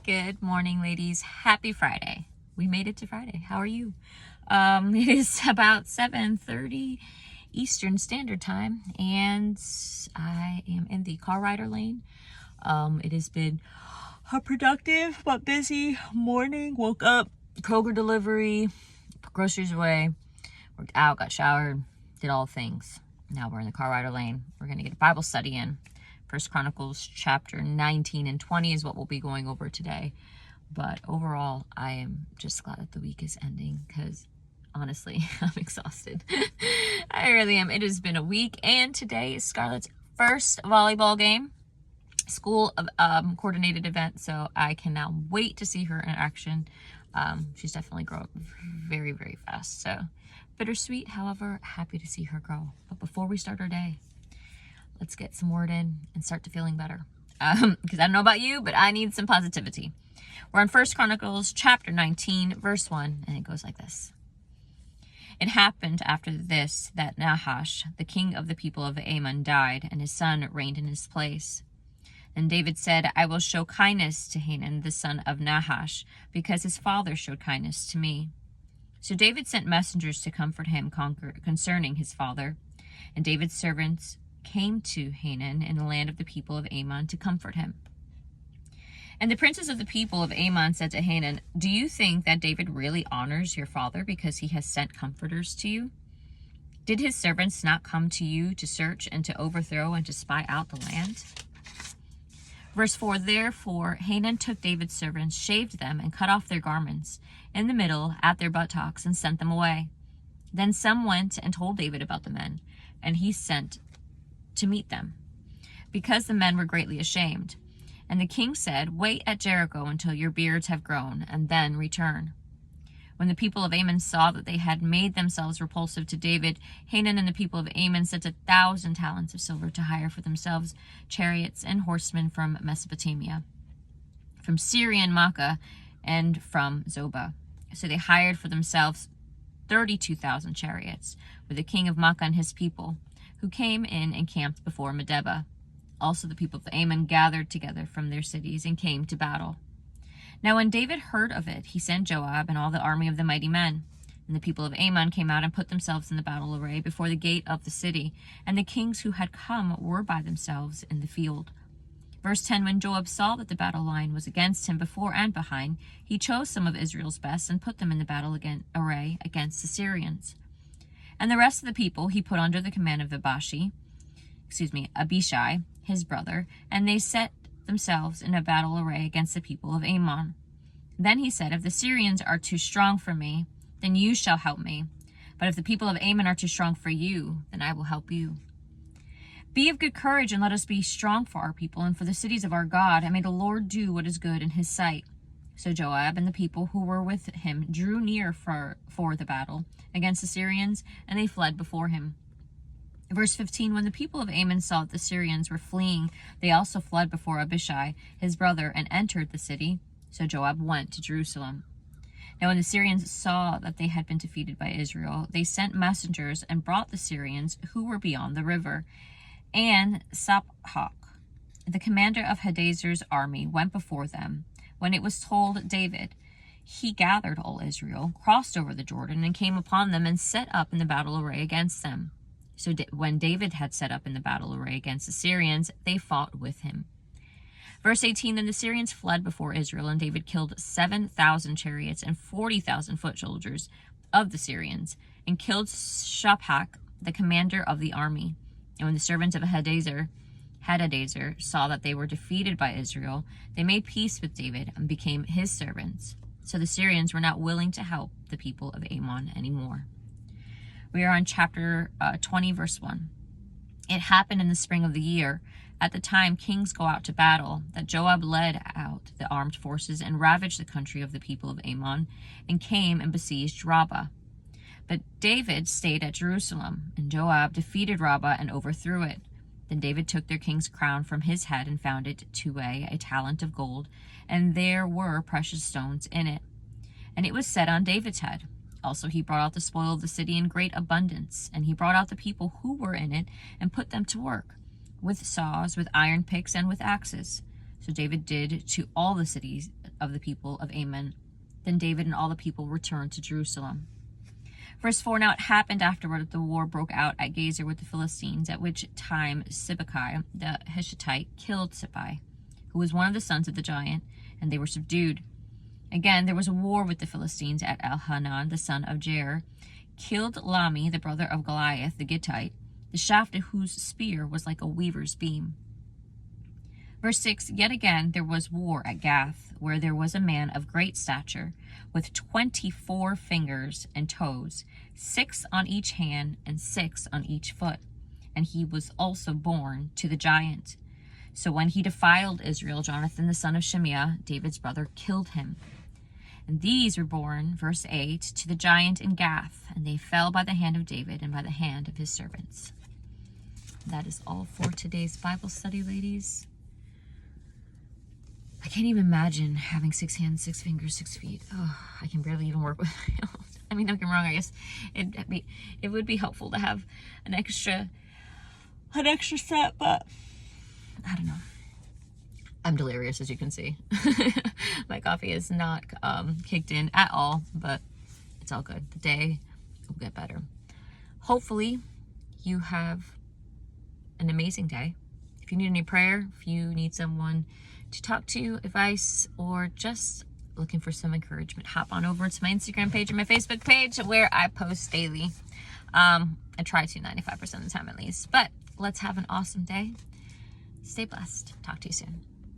Good morning, ladies. Happy Friday. We made it to Friday. How are you? It is about 7:30 Eastern Standard Time, and I am in the car rider lane. It has been a productive but busy morning. Woke up, Kroger delivery, put groceries away, worked out, got showered, did all things. Now we're in the car rider lane. We're going to get a Bible study in. First Chronicles chapter 19 and 20 is what we'll be going over today. But overall, I am just glad that the week is ending because honestly, I'm exhausted. I really am. It has been a week, and today is Scarlett's first volleyball game, school coordinated event, so I cannot wait to see her in action. She's definitely grown up very, very fast. So bittersweet, however, happy to see her grow. But before we start our day, let's get some word in and start to feeling better. Because I don't know about you, but I need some positivity. We're in First Chronicles chapter 19, verse 1, and it goes like this. It happened after this that Nahash, the king of the people of Ammon, died, and his son reigned in his place. Then David said, I will show kindness to Hanan, the son of Nahash, because his father showed kindness to me. So David sent messengers to comfort him concerning his father, and David's servants came to Hanan in the land of the people of Ammon to comfort him. And the princes of the people of Ammon said to Hanan, Do you think that David really honors your father because he has sent comforters to you? Did his servants not come to you to search and to overthrow and to spy out the land? Verse 4, Therefore Hanan took David's servants, shaved them, and cut off their garments in the middle at their buttocks, and sent them away. Then some went and told David about the men, and he sent to meet them, because the men were greatly ashamed. And the king said, Wait at Jericho until your beards have grown, and then return. When the people of Ammon saw that they had made themselves repulsive to David, Hanan and the people of Ammon sent 1,000 talents of silver to hire for themselves chariots and horsemen from Mesopotamia, from Syria and Makkah, and from Zobah. So they hired for themselves 32,000 chariots, with the king of Makkah and his people, who came in and camped before Medeba. Also the people of Ammon gathered together from their cities and came to battle. Now when David heard of it, he sent Joab and all the army of the mighty men. And the people of Ammon came out and put themselves in the battle array before the gate of the city, and the kings who had come were by themselves in the field. Verse 10, When Joab saw that the battle line was against him before and behind, he chose some of Israel's best and put them in the battle array against the Syrians. And the rest of the people he put under the command of Abishai, his brother, and they set themselves in a battle array against the people of Ammon. Then he said, If the Syrians are too strong for me, then you shall help me. But if the people of Ammon are too strong for you, then I will help you. Be of good courage, and let us be strong for our people and for the cities of our God, and may the Lord do what is good in his sight. So Joab and the people who were with him drew near for the battle against the Syrians, and they fled before him. Verse 15, When the people of Ammon saw that the Syrians were fleeing, they also fled before Abishai, his brother, and entered the city. So Joab went to Jerusalem. Now when the Syrians saw that they had been defeated by Israel, they sent messengers and brought the Syrians who were beyond the river. And Saphach, the commander of Hadazer's army, went before them. When it was told David, he gathered all Israel, crossed over the Jordan, and came upon them and set up in the battle array against them. So when David had set up in the battle array against the Syrians, they fought with him. Verse 18, Then the Syrians fled before Israel, and David killed 7,000 chariots and 40,000 foot soldiers of the Syrians, and killed Saphach, the commander of the army. And when the servants of Hadazer saw that they were defeated by Israel, they made peace with David and became his servants. So the Syrians were not willing to help the people of Ammon anymore. We are on chapter 20, verse 1. It happened in the spring of the year, at the time kings go out to battle, that Joab led out the armed forces and ravaged the country of the people of Ammon, and came and besieged Rabbah. But David stayed at Jerusalem, and Joab defeated Rabbah and overthrew it. Then David took their king's crown from his head and found it to weigh a talent of gold, and there were precious stones in it. And it was set on David's head. Also he brought out the spoil of the city in great abundance, and he brought out the people who were in it and put them to work, with saws, with iron picks, and with axes. So David did to all the cities of the people of Ammon. Then David and all the people returned to Jerusalem. Verse 4, now it happened afterward that the war broke out at Gazer with the Philistines, at which time Sibbecai the Hushathite killed Sippai, who was one of the sons of the giant, and they were subdued. Again, there was a war with the Philistines at Elhanan, the son of Jair, killed Lahmi, the brother of Goliath the Gittite, the shaft of whose spear was like a weaver's beam. Verse 6, yet again there was war at Gath, where there was a man of great stature, with 24 fingers and toes, 6 on each hand and 6 on each foot. And he was also born to the giant. So when he defiled Israel, Jonathan the son of Shimeah, David's brother, killed him. And these were born, verse 8, to the giant in Gath, and they fell by the hand of David and by the hand of his servants. That is all for today's Bible study, ladies. I can't even imagine having 6 hands, 6 fingers, 6 feet. Oh, I can barely even work with my own. I mean, don't get me wrong, I guess it would be helpful to have an extra set, but I don't know. I'm delirious, as you can see. My coffee is not kicked in at all, but it's all good. The day will get better. Hopefully, you have an amazing day. If you need any prayer, if you need someone to talk to, advice, or just looking for some encouragement, hop on over to my Instagram page and my Facebook page where I post daily. I try to 95% of the time at least. But let's have an awesome day. Stay blessed. Talk to you soon.